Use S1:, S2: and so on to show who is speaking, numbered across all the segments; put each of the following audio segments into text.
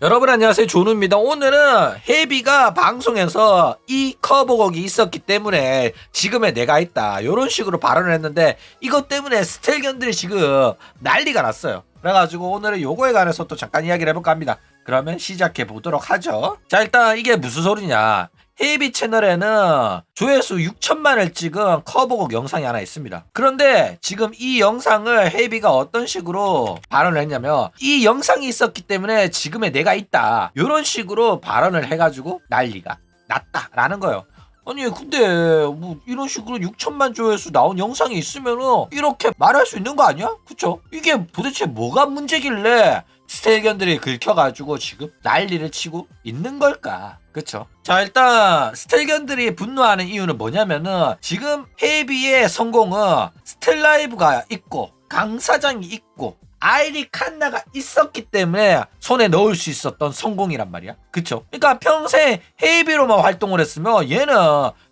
S1: 여러분 안녕하세요, 조누입니다. 오늘은 헤비가 방송에서 이 커버곡이 있었기 때문에 지금의 내가 있다 이런 식으로 발언을 했는데, 이것 때문에 스텔견들이 지금 난리가 났어요. 그래가지고 오늘은 요거에 관해서 또 잠깐 이야기를 해볼까 합니다. 그러면 시작해 보도록 하죠. 자, 일단 이게 무슨 소리냐, 헤이비 채널에는 조회수 6천만을 찍은 커버곡 영상이 하나 있습니다. 그런데 지금 이 영상을 헤이비가 어떤 식으로 발언을 했냐면, 이 영상이 있었기 때문에 지금의 내가 있다 이런 식으로 발언을 해가지고 난리가 났다라는 거예요. 아니 근데 뭐 이런 식으로 6천만 조회수 나온 영상이 있으면은 이렇게 말할 수 있는 거 아니야? 그쵸? 이게 도대체 뭐가 문제길래 스텔견들이 긁혀가지고 지금 난리를 치고 있는 걸까? 그쵸? 자, 일단 스텔견들이 분노하는 이유는 뭐냐면은, 지금 헤이비의 성공은 스텔라이브가 있고 강사장이 있고 아이리 칸나가 있었기 때문에 손에 넣을 수 있었던 성공이란 말이야. 그쵸? 그러니까 평생 헤이비로만 활동을 했으면 얘는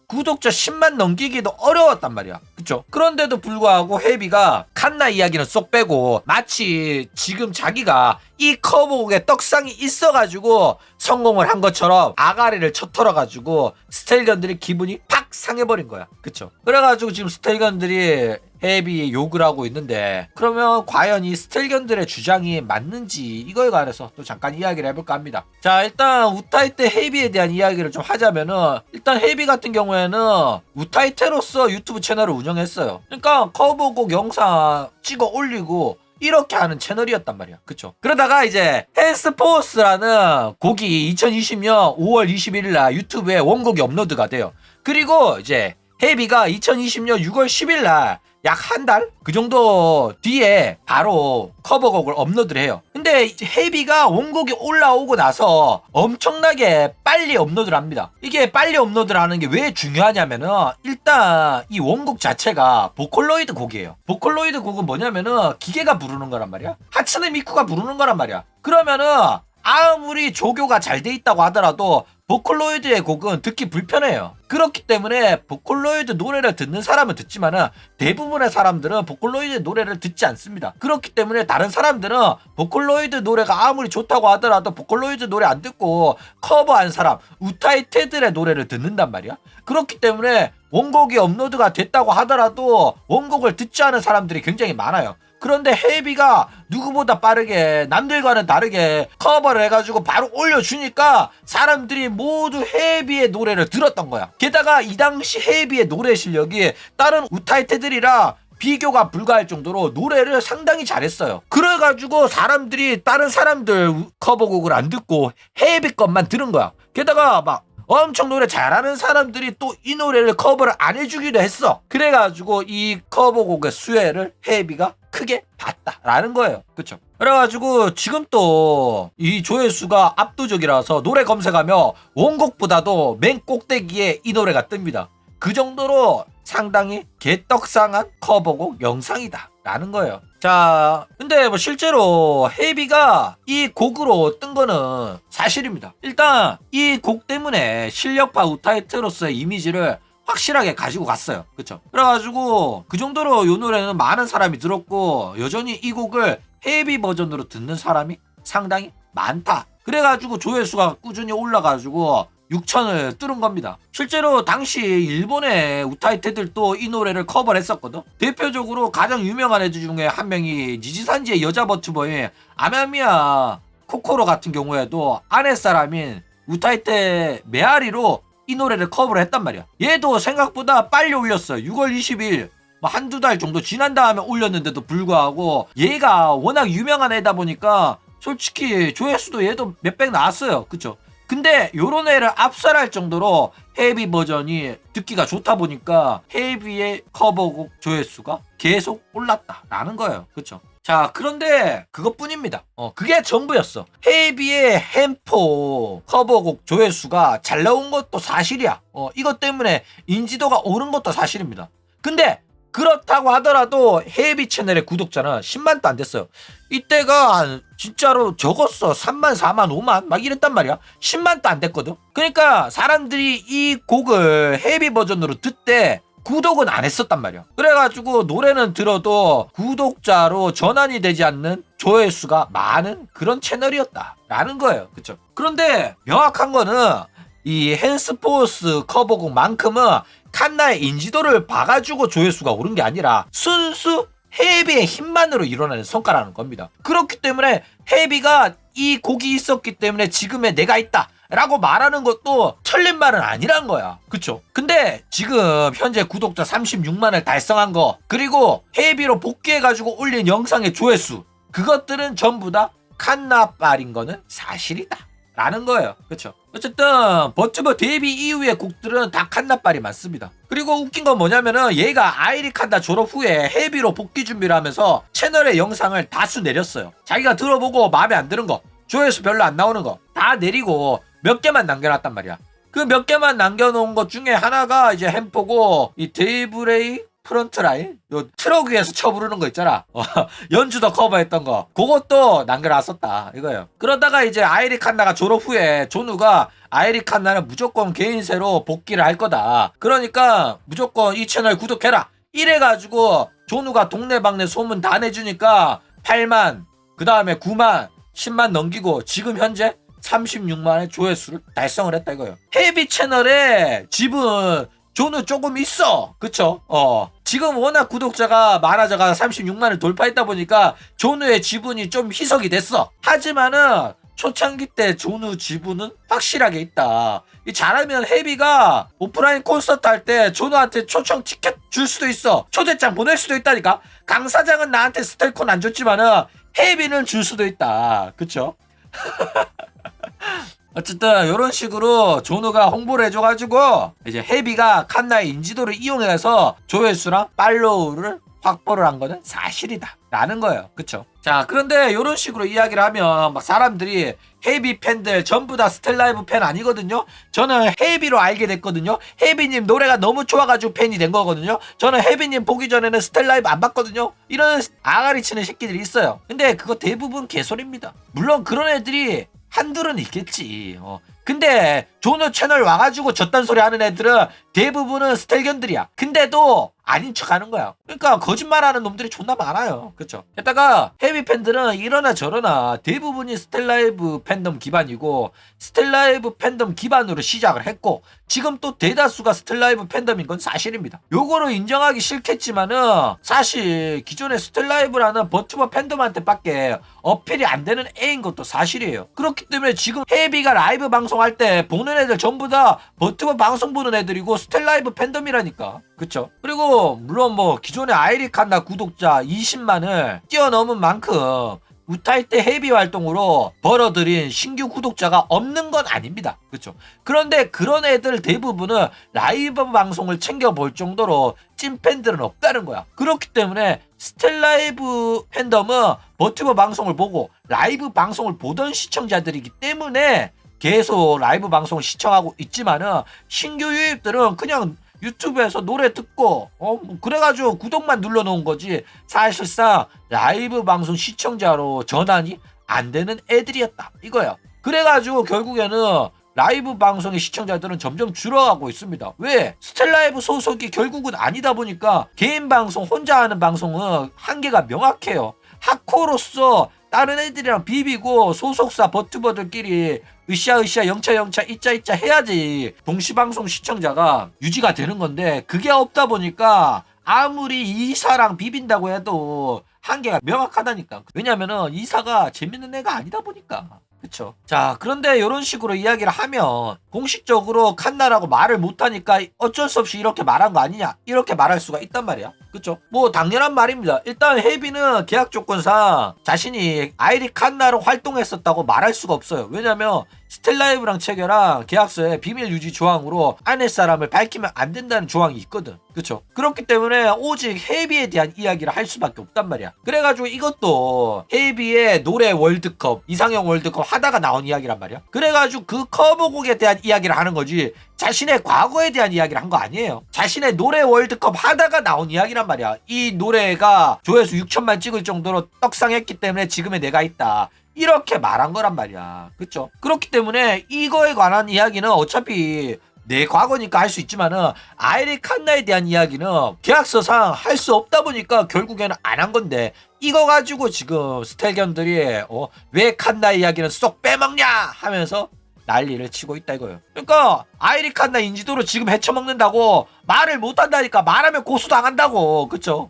S1: 구독자 10만 넘기기도 어려웠단 말이야. 그쵸? 그런데도 불구하고 헤이비가 칸나 이야기는 쏙 빼고 마치 지금 자기가 이 커버곡에 떡상이 있어가지고 성공을 한 것처럼 아가리를 쳐털어가지고 스텔견들이 기분이 팍 상해버린 거야. 그쵸? 그래가지고 지금 스텔견들이 헤이비에 욕을 하고 있는데, 그러면 과연 이 스텔견들의 주장이 맞는지 이거에 관해서 또 잠깐 이야기를 해볼까 합니다. 자, 일단 우타이테 헤이비에 대한 이야기를 좀 하자면은, 일단 헤이비 같은 경우에는 우타이테로서 유튜브 채널을 운영했어요. 그러니까 커버곡 영상 찍어 올리고 이렇게 하는 채널이었단 말이야. 그쵸? 그러다가 이제 댄스포스라는 곡이 2020년 5월 21일 날 유튜브에 원곡이 업로드가 돼요. 그리고 이제 헤이비가 2020년 6월 10일 날 약 한 달? 그 정도 뒤에 바로 커버곡을 업로드를 해요. 근데 이제 헤이비가 원곡이 올라오고 나서 엄청나게 빨리 업로드를 합니다. 이게 빨리 업로드를 하는 게 왜 중요하냐면은, 일단 이 원곡 자체가 보컬로이드 곡이에요. 보컬로이드 곡은 뭐냐면은 기계가 부르는 거란 말이야. 하츠네 미쿠가 부르는 거란 말이야. 그러면은 아무리 조교가 잘 돼 있다고 하더라도 보컬로이드의 곡은 듣기 불편해요. 그렇기 때문에 보컬로이드 노래를 듣는 사람은 듣지만은 대부분의 사람들은 보컬로이드 노래를 듣지 않습니다. 그렇기 때문에 다른 사람들은 보컬로이드 노래가 아무리 좋다고 하더라도 보컬로이드 노래 안 듣고 커버한 사람, 우타이테들의 노래를 듣는단 말이야. 그렇기 때문에 원곡이 업로드가 됐다고 하더라도 원곡을 듣지 않은 사람들이 굉장히 많아요. 그런데 헤이비가 누구보다 빠르게 남들과는 다르게 커버를 해가지고 바로 올려주니까 사람들이 모두 헤이비의 노래를 들었던 거야. 게다가 이 당시 헤이비의 노래 실력이 다른 우타이테들이랑 비교가 불가할 정도로 노래를 상당히 잘했어요. 그래가지고 사람들이 다른 사람들 커버곡을 안 듣고 헤이비 것만 들은 거야. 게다가 막 엄청 노래 잘하는 사람들이 또 이 노래를 커버를 안 해주기도 했어. 그래가지고 이 커버곡의 수혜를 헤이비가 크게 봤다라는 거예요. 그쵸? 그래가지고 지금 또 이 조회수가 압도적이라서 노래 검색하면 원곡보다도 맨 꼭대기에 이 노래가 뜹니다. 그 정도로 상당히 개떡상한 커버곡 영상이다 라는 거예요. 자, 근데 뭐 실제로 헤이비가 이 곡으로 뜬 거는 사실입니다. 일단 이 곡 때문에 실력파 우타이테로서의 이미지를 확실하게 가지고 갔어요. 그쵸? 그래가지고 그 정도로 이 노래는 많은 사람이 들었고, 여전히 이 곡을 헤이비 버전으로 듣는 사람이 상당히 많다. 그래가지고 조회수가 꾸준히 올라가지고 6천을 뚫은 겁니다. 실제로 당시 일본의 우타이테들도 이 노래를 커버를 했었거든. 대표적으로 가장 유명한 애들 중에 한 명이 니지산지의 여자 버튜버인 아마미야 코코로 같은 경우에도 아내 사람인 우타이테 메아리로 이 노래를 커버를 했단 말이야. 얘도 생각보다 빨리 올렸어요. 6월 20일 뭐 한두 달 정도 지난 다음에 올렸는데도 불구하고, 얘가 워낙 유명한 애다 보니까 솔직히 조회수도 얘도 몇백 나왔어요. 그쵸? 근데 요런 애를 압살할 정도로 헤이비 버전이 듣기가 좋다 보니까 헤이비의 커버곡 조회수가 계속 올랐다라는 거예요. 그쵸? 자, 그런데 그것뿐입니다. 그게 전부였어. 헤이비의 햄포 커버곡 조회수가 잘 나온 것도 사실이야. 이것 때문에 인지도가 오른 것도 사실입니다. 근데 그렇다고 하더라도 헤이비 채널의 구독자는 10만도 안 됐어요. 이때가 진짜로 적었어. 3만, 4만, 5만 막 이랬단 말이야. 10만도 안 됐거든. 그러니까 사람들이 이 곡을 헤이비 버전으로 듣되 구독은 안 했었단 말이야. 그래가지고 노래는 들어도 구독자로 전환이 되지 않는 조회수가 많은 그런 채널이었다라는 거예요. 그쵸? 그런데 명확한 거는 이 핸스포스 커버곡만큼은 칸나의 인지도를 봐가지고 조회수가 오른 게 아니라 순수 헤비의 힘만으로 일어나는 성과라는 겁니다. 그렇기 때문에 헤비가 이 곡이 있었기 때문에 지금의 내가 있다 라고 말하는 것도 틀린 말은 아니란 거야. 그쵸? 근데 지금 현재 구독자 36만을 달성한 거, 그리고 헤비로 복귀해가지고 올린 영상의 조회수, 그것들은 전부 다 칸나빨인 거는 사실이다 라는 거예요. 그쵸? 어쨌든 버튜버 데뷔 이후의 곡들은 다 칸나빨이 많습니다. 그리고 웃긴 건 뭐냐면은 얘가 아이리 칸나 졸업 후에 헤비로 복귀 준비를 하면서 채널에 영상을 다수 내렸어요. 자기가 들어보고 마음에 안 드는 거, 조회수 별로 안 나오는 거 다 내리고 몇 개만 남겨놨단 말이야. 그 몇 개만 남겨놓은 것 중에 하나가 이제 햄포고 이 데이브레이 프런트라인, 요 트럭 위에서 쳐 부르는 거 있잖아. 연주도 커버했던 거, 그것도 남겨놨었다 이거예요. 그러다가 이제 아이리 칸나가 졸업 후에 조누가 아이리 칸나는 무조건 개인세로 복귀를 할 거다, 그러니까 무조건 이 채널 구독해라 이래가지고 조누가 동네방네 소문 다 내주니까 8만, 그 다음에 9만, 10만 넘기고 지금 현재 36만의 조회수를 달성을 했다 이거예요. 헤비 채널에 지분 조는 조금 있어. 그쵸? 지금 워낙 구독자가 많아져가 36만을 돌파했다 보니까 조누의 지분이 좀 희석이 됐어. 하지만은 초창기 때 조누 지분은 확실하게 있다. 잘하면 헤비가 오프라인 콘서트 할 때 조누한테 초청 티켓 줄 수도 있어. 초대장 보낼 수도 있다니까. 강 사장은 나한테 스텔콘 안 줬지만은 헤비는 줄 수도 있다. 그쵸? 어쨌든 이런 식으로 조누가 홍보를 해줘가지고 이제 헤비가 칸나의 인지도를 이용해서 조회수랑 팔로우를 확보를 한 거는 사실이다 라는 거예요. 그쵸? 자, 그런데 이런 식으로 이야기를 하면 막 사람들이 헤비 팬들 전부 다 스텔라이브 팬 아니거든요. 저는 헤비로 알게 됐거든요. 헤비님 노래가 너무 좋아가지고 팬이 된 거거든요. 저는 헤비님 보기 전에는 스텔라이브 안 봤거든요. 이런 아가리 치는 새끼들이 있어요. 근데 그거 대부분 개소리입니다. 물론 그런 애들이 한둘은 있겠지. 근데 조누 채널 와가지고 저딴 소리 하는 애들은 대부분은 스텔견들이야. 근데도 아닌 척 하는 거야. 그러니까 거짓말하는 놈들이 존나 많아요. 그쵸? 게다가 헤비 팬들은 이러나 저러나 대부분이 스텔라이브 팬덤 기반이고 스텔라이브 팬덤 기반으로 시작을 했고 지금 또 대다수가 스텔라이브 팬덤인 건 사실입니다. 요거를 인정하기 싫겠지만은 사실 기존의 스텔라이브라는 버튜버 팬덤한테 밖에 어필이 안 되는 애인 것도 사실이에요. 그렇기 때문에 지금 헤비가 라이브 방송할 때 보는 애들 전부 다 버튜버 방송 보는 애들이고 스텔라이브 팬덤이라니까. 그쵸? 그리고 물론 뭐 기존의 아이리 칸나 구독자 20만을 뛰어넘은 만큼 우타이테 헤비 활동으로 벌어들인 신규 구독자가 없는 건 아닙니다. 그렇죠? 그런데 그런 애들 대부분은 라이브 방송을 챙겨볼 정도로 찐팬들은 없다는 거야. 그렇기 때문에 스텔라이브 팬덤은 버튜버 방송을 보고 라이브 방송을 보던 시청자들이기 때문에 계속 라이브 방송을 시청하고 있지만은 신규 유입들은 그냥 유튜브에서 노래 듣고 그래가지고 구독만 눌러놓은 거지 사실상 라이브 방송 시청자로 전환이 안 되는 애들이었다 이거예요. 그래가지고 결국에는 라이브 방송의 시청자들은 점점 줄어가고 있습니다. 왜? 스텔라이브 소속이 결국은 아니다 보니까 개인 방송 혼자 하는 방송은 한계가 명확해요. 하코로서 다른 애들이랑 비비고 소속사 버튜버들끼리 으쌰으쌰 영차 이짜 해야지 동시방송 시청자가 유지가 되는 건데 그게 없다 보니까 아무리 이사랑 비빈다고 해도 한계가 명확하다니까. 왜냐면은 이사가 재밌는 애가 아니다 보니까. 그쵸? 자, 그런데 이런 식으로 이야기를 하면 공식적으로 칸나라고 말을 못하니까 어쩔 수 없이 이렇게 말한 거 아니냐 이렇게 말할 수가 있단 말이야. 그쵸? 뭐 당연한 말입니다. 일단 헤비는 계약 조건상 자신이 아이리 칸나로 활동했었다고 말할 수가 없어요. 왜냐면 스텔라이브랑 체결한 계약서에 비밀 유지 조항으로 아내 사람을 밝히면 안 된다는 조항이 있거든. 그쵸? 그렇기 때문에 오직 헤비에 대한 이야기를 할 수밖에 없단 말이야. 그래가지고 이것도 헤비의 노래 월드컵, 이상형 월드컵 하다가 나온 이야기란 말이야. 그래가지고 그 커버곡에 대한 이야기를 하는 거지 자신의 과거에 대한 이야기를 한 거 아니에요. 자신의 노래 월드컵 하다가 나온 이야기란 말이야. 이 노래가 조회수 6천만 찍을 정도로 떡상했기 때문에 지금의 내가 있다. 이렇게 말한 거란 말이야. 그쵸? 그렇기 때문에 이거에 관한 이야기는 어차피 내 과거니까 할 수 있지만은 아이리 칸나에 대한 이야기는 계약서상 할 수 없다 보니까 결국에는 안 한 건데 이거 가지고 지금 스텔견들이 왜 칸나 이야기는 쏙 빼먹냐 하면서 난리를 치고 있다 이거예요. 그러니까 아이리 칸나 인지도로 지금 헤쳐먹는다고 말을 못한다니까. 말하면 고소당한다고. 그쵸?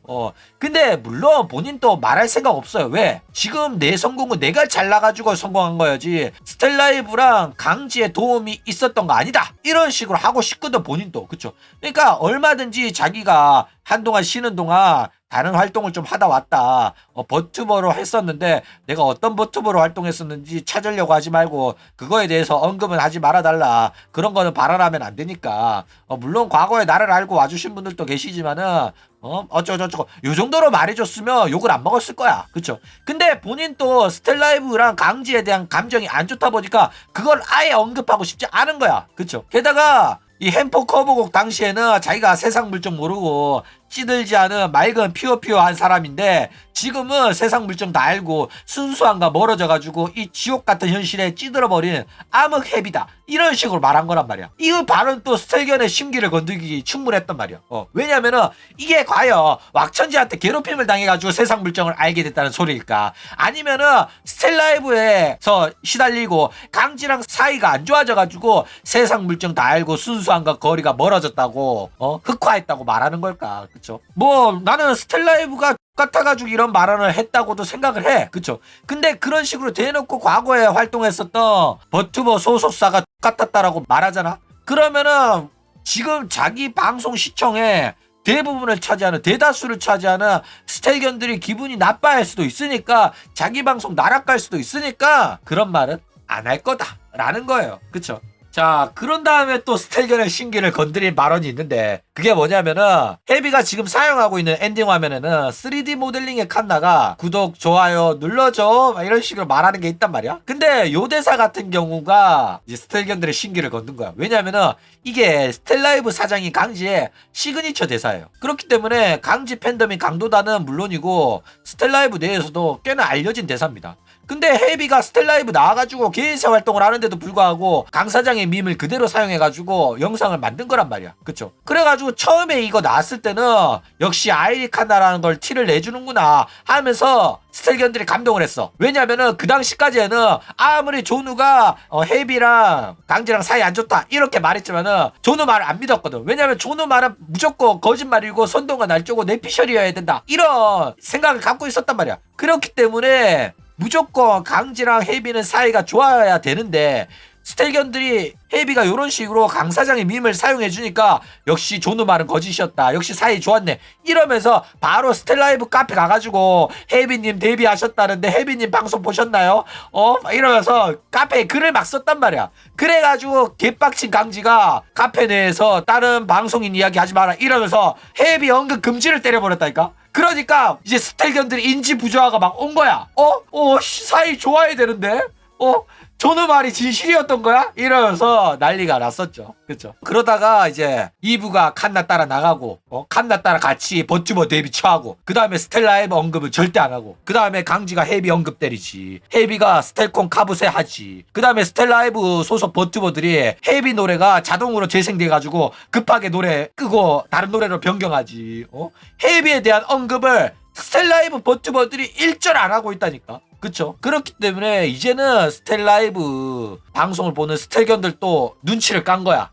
S1: 근데 물론 본인도 말할 생각 없어요. 왜? 지금 내 성공은 내가 잘나가지고 성공한 거야지 스텔라이브랑 강지의 도움이 있었던 거 아니다 이런 식으로 하고 싶거든 본인도. 그쵸? 그러니까 얼마든지 자기가 한동안 쉬는 동안 다른 활동을 좀 하다 왔다. 버튜버로 했었는데 내가 어떤 버튜버로 활동했었는지 찾으려고 하지 말고 그거에 대해서 언급은 하지 말아달라. 그런 거는 발언하면 안 되니까. 물론 과거에 나를 알고 와주신 분들도 계시지만은 어쩌고저쩌고 요 정도로 말해줬으면 욕을 안 먹었을 거야. 그쵸? 근데 본인 또 스텔라이브랑 강지에 대한 감정이 안 좋다 보니까 그걸 아예 언급하고 싶지 않은 거야. 그쵸? 게다가 이 햄포 커버곡 당시에는 자기가 세상 물정 모르고 찌들지 않은 맑은 피어피어한 사람인데 지금은 세상 물정 다 알고 순수함과 멀어져가지고 이 지옥 같은 현실에 찌들어버린 암흑해비다 이런 식으로 말한 거란 말이야. 이 발언 또 스텔견의 심기를 건드리기 충분했단 말이야. 왜냐면은 이게 과연 왁천지한테 괴롭힘을 당해가지고 세상 물정을 알게 됐다는 소리일까, 아니면은 스텔라이브에서 시달리고 강지랑 사이가 안 좋아져가지고 세상 물정 다 알고 순수함과 거리가 멀어졌다고 흑화했다고 말하는 걸까. 그쵸? 뭐 나는 스텔라이브가 같아가지고 이런 발언을 했다고도 생각을 해. 그쵸? 근데 그런 식으로 대놓고 과거에 활동했었던 버튜버 소속사가 똑같았다라고 말하잖아. 그러면은 지금 자기 방송 시청에 대부분을 차지하는, 대다수를 차지하는 스텔견들이 기분이 나빠할 수도 있으니까, 자기 방송 나락갈 수도 있으니까 그런 말은 안 할 거다라는 거예요. 그쵸? 자, 그런 다음에 또 스텔견의 신기를 건드린 발언이 있는데, 그게 뭐냐면은 헤비가 지금 사용하고 있는 엔딩 화면에는 3D 모델링의 칸나가 구독, 좋아요 눌러줘 막 이런 식으로 말하는 게 있단 말이야. 근데 요 대사 같은 경우가 이제 스텔견들의 신기를 건든 거야. 왜냐면은 이게 스텔라이브 사장이 강지의 시그니처 대사예요. 그렇기 때문에 강지 팬덤이 강도다는 물론이고 스텔라이브 내에서도 꽤나 알려진 대사입니다. 근데 헤비가 스텔라이브 나와가지고 개인사 활동을 하는데도 불구하고 강 사장의 밈을 그대로 사용해가지고 영상을 만든 거란 말이야. 그쵸? 그래가지고 처음에 이거 나왔을 때는 역시 아이리 칸나라는 걸 티를 내주는구나 하면서 스텔견들이 감동을 했어. 왜냐면은 그 당시까지에는 아무리 조누가 헤비랑 강지랑 사이 안 좋다 이렇게 말했지만은 조누 말을 안 믿었거든. 왜냐면 조누 말은 무조건 거짓말이고 선동과 날조고 내피셜이어야 된다 이런 생각을 갖고 있었단 말이야. 그렇기 때문에 무조건 강지랑 헤비는 사이가 좋아야 되는데 스텔견들이 헤비가 이런 식으로 강 사장의 밈을 사용해주니까 역시 조누 말은 거짓이었다, 역시 사이 좋았네 이러면서 바로 스텔라이브 카페 가가지고 헤비님 데뷔하셨다는데 헤비님 방송 보셨나요? 이러면서 카페에 글을 막 썼단 말이야. 그래가지고 개빡친 강지가 카페 내에서 다른 방송인 이야기 하지 마라 이러면서 헤비 언급 금지를 때려버렸다니까. 그러니까 이제 스텔견들이 인지 부조화가 막 온 거야. 사이 좋아야 되는데 조누 말이 진실이었던 거야? 이러면서 난리가 났었죠. 그쵸? 그러다가 이제 이브가 칸나 따라 나가고 칸나 따라 같이 버튜버 데뷔 처하고, 그 다음에 스텔라이브 언급을 절대 안 하고, 그 다음에 강지가 헤비 언급 때리지, 헤비가 스텔콘 카부세 하지, 그 다음에 스텔라이브 소속 버튜버들이 헤비 노래가 자동으로 재생돼가지고 급하게 노래 끄고 다른 노래로 변경하지. 헤비에 대한 언급을 스텔라이브 버튜버들이 일절 안 하고 있다니까. 그쵸? 그렇기 때문에 이제는 스텔라이브 방송을 보는 스텔견들도 눈치를 깐 거야.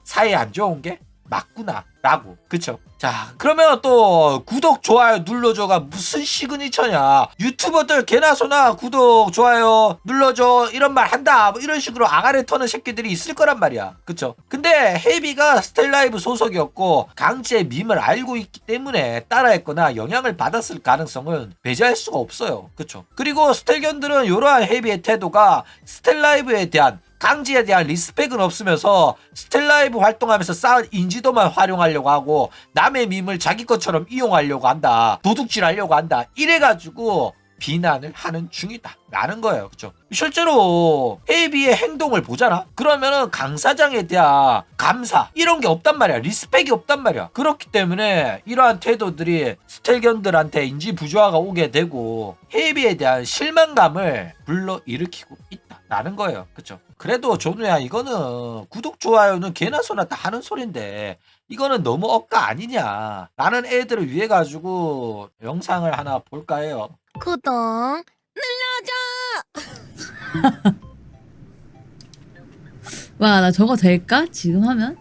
S1: 사이 안 좋은 게 맞구나 라고. 그쵸? 자, 그러면 또 구독, 좋아요 눌러줘가 무슨 시그니처냐. 유튜버들 개나 소나 구독, 좋아요 눌러줘 이런 말 한다 뭐 이런 식으로 아가리 터는 새끼들이 있을 거란 말이야. 그쵸? 근데 헤비가 스텔라이브 소속이었고 강지의 밈을 알고 있기 때문에 따라했거나 영향을 받았을 가능성은 배제할 수가 없어요. 그쵸? 그리고 스텔견들은 이러한 헤비의 태도가 스텔라이브에 대한, 강지에 대한 리스펙은 없으면서 스텔라이브 활동하면서 쌓은 인지도만 활용하려고 하고 남의 밈을 자기 것처럼 이용하려고 한다, 도둑질 하려고 한다 이래가지고 비난을 하는 중이다 라는 거예요. 그쵸? 실제로 헤비의 행동을 보잖아? 그러면은 강 사장에 대한 감사 이런 게 없단 말이야. 리스펙이 없단 말이야. 그렇기 때문에 이러한 태도들이 스텔견들한테 인지 부조화가 오게 되고 헤비에 대한 실망감을 불러일으키고 있다 나는 거예요. 그쵸? 그래도 조누야 이거는 구독 좋아요는 개나 소나 다 하는 소린데 이거는 너무 억까 아니냐. 라는 애들을 위해 가지고 영상을 하나 볼까 해요.
S2: 구독
S3: 와, 나 저거 될까? 지금 하면?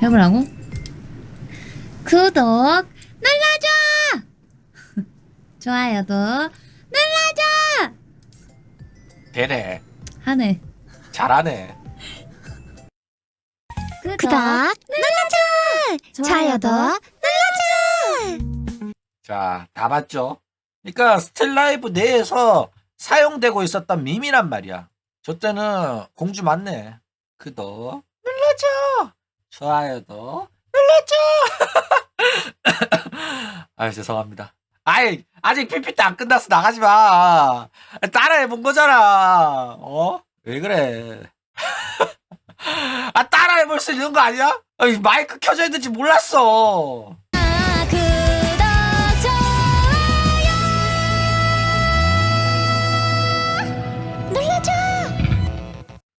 S3: 해보라고? 구독 눌러줘! 좋아요도 눌러줘!
S1: 되네.
S3: 하네.
S1: 잘하네.
S2: 구독 눌러줘. 좋아요도
S1: 자, 다 봤죠? 그러니까 스텔라이브 내에서 사용되고 있었던 밈이란 말이야. 저 때는 공주 맞네. 구독 눌러줘. 좋아요도 눌러줘. 아유, 죄송합니다. 아이, 아직 PPT 안 끝났어. 나가지 마. 따라해본 거잖아. 왜 그래? 아, 따라해볼 수 있는 거 아니야? 마이크 켜져 있는지 몰랐어.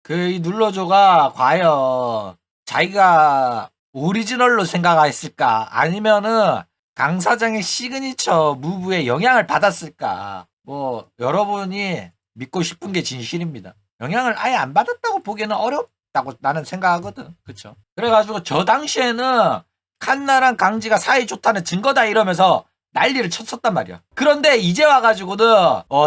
S1: 이 눌러줘가 과연 자기가 오리지널로 생각했을까? 아니면은 강 사장의 시그니처 무브에 영향을 받았을까? 뭐 여러분이 믿고 싶은 게 진실입니다. 영향을 아예 안 받았다고 보기에는 어렵다고 나는 생각하거든. 그쵸? 그래가지고 저 당시에는 칸나랑 강지가 사이 좋다는 증거다 이러면서 난리를 쳤었단 말이야. 그런데 이제 와가지고는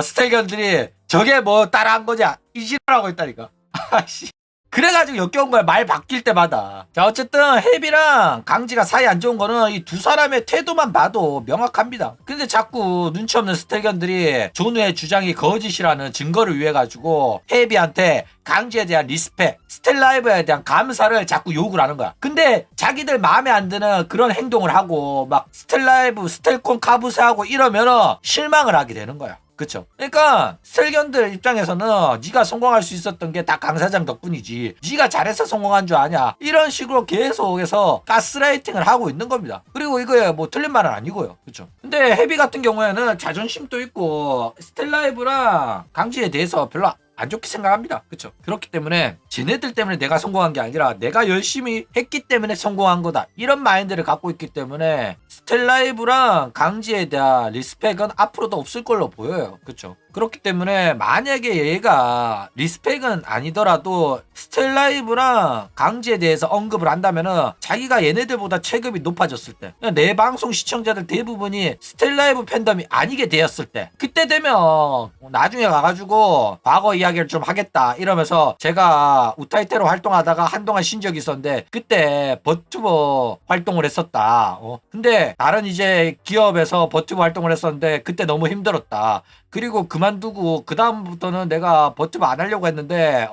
S1: 스텔견들이 저게 뭐 따라한 거냐 이지라고 했다니까. 아씨. 그래가지고 역겨운 거야. 말 바뀔 때마다. 자, 어쨌든 혜비랑 강지가 사이 안 좋은 거는 이 두 사람의 태도만 봐도 명확합니다. 근데 자꾸 눈치 없는 스텔견들이 존우의 주장이 거짓이라는 증거를 위해 가지고 혜비한테 강지에 대한 리스펙, 스텔라이브에 대한 감사를 자꾸 요구를 하는 거야. 근데 자기들 마음에 안 드는 그런 행동을 하고 막 스텔라이브, 스텔콘 카부세하고 이러면은 실망을 하게 되는 거야. 그쵸? 그러니까 스텔견들 입장에서는 네가 성공할 수 있었던 게 다 강사장 덕분이지 네가 잘해서 성공한 줄 아냐 이런 식으로 계속해서 가스라이팅을 하고 있는 겁니다. 그리고 이거에 뭐 틀린 말은 아니고요. 그쵸? 근데 헤비 같은 경우에는 자존심도 있고 스텔라이브랑 강지에 대해서 별로 안 좋게 생각합니다. 그쵸? 그렇기 때문에 쟤네들 때문에 내가 성공한 게 아니라 내가 열심히 했기 때문에 성공한 거다 이런 마인드를 갖고 있기 때문에 스텔라이브랑 강지에 대한 리스펙은 앞으로도 없을 걸로 보여요. 그쵸? 그렇기 때문에 만약에 얘가 리스펙은 아니더라도 스텔라이브랑 강지에 대해서 언급을 한다면은 자기가 얘네들보다 체급이 높아졌을 때 내 방송 시청자들 대부분이 스텔라이브 팬덤이 아니게 되었을 때 그때 되면 나중에 가가지고 과거 이야기를 좀 하겠다 이러면서 제가 우타이테로 활동하다가 한동안 쉰 적이 있었는데 그때 버튜버 활동을 했었다. 근데 다른 이제 기업에서 버튜버 활동을 했었는데 그때 너무 힘들었다. 그리고 그만두고 그 다음부터는 내가 버튜버 안 하려고 했는데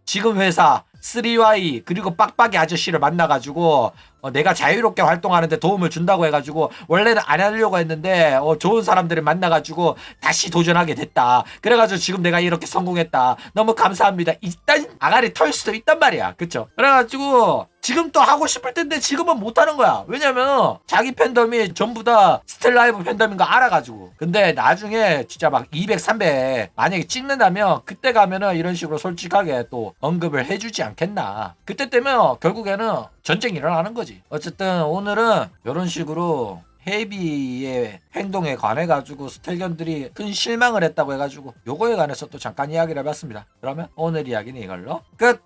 S1: 지금 회사 3Y 그리고 빡빡이 아저씨를 만나가지고 내가 자유롭게 활동하는데 도움을 준다고 해가지고 원래는 안 하려고 했는데 좋은 사람들을 만나가지고 다시 도전하게 됐다. 그래가지고 지금 내가 이렇게 성공했다. 너무 감사합니다. 일단 아가리 털 수도 있단 말이야. 그쵸? 그래가지고 지금 또 하고 싶을 텐데 지금은 못하는 거야. 왜냐면 자기 팬덤이 전부 다 스텔라이브 팬덤인 거 알아가지고. 근데 나중에 진짜 막 200, 300 만약에 찍는다면 그때 가면은 이런 식으로 솔직하게 또 언급을 해주지 않겠나. 그때 되면 결국에는 전쟁이 일어나는 거지. 어쨌든 오늘은 이런 식으로 헤비의 행동에 관해 가지고 스텔견들이 큰 실망을 했다고 해가지고 요거에 관해서 또 잠깐 이야기를 해봤습니다. 그러면 오늘 이야기는 이걸로 끝.